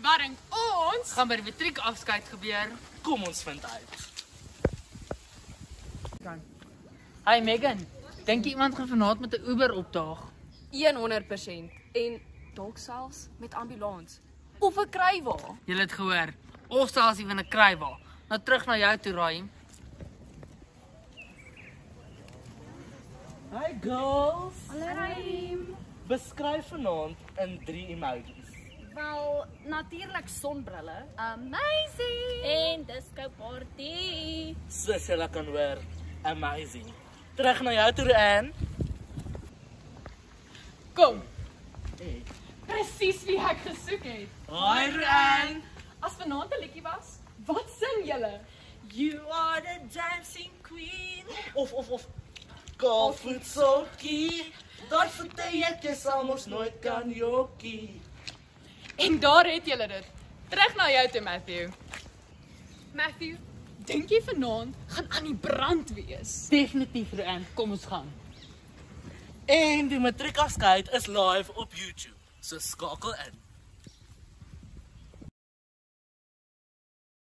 Wat dink ons? Gaan by die matriekafskeid gebeur. Kom ons vind uit. Hey Megan, dink jy iemand gaan vanaand met 'n Uber opdaag? 100% en dalk selfs met ambulans of 'n krywa. Jy het gehoor. Of selfs ewen 'n krywa. Nou terug na jou toe, Raim. Hi girls. Hallo. Beskryf vanaand in 3 emojis. Wel, natuurlik sonbrille. Amazing. En disco party. Soos julle kan hoor, amazing. Terug na jou toe, Anne. Kom. Hey. Presies wie ek gesoek het. Hi, Anne. As vanaand 'n liedjie was, wat sing julle? You are the dancing queen. Of. Golfoot sokkie. Daar vertel jy sal ons nooit kan jokkie. En daar het julle dit. Terug na jou toe, Matthew. Matthew, dink jy vanaand gaan aan die brand wees? Definitief, Roanne. Kom ons gaan. En die matriekafskeid is live op YouTube. So skakel in.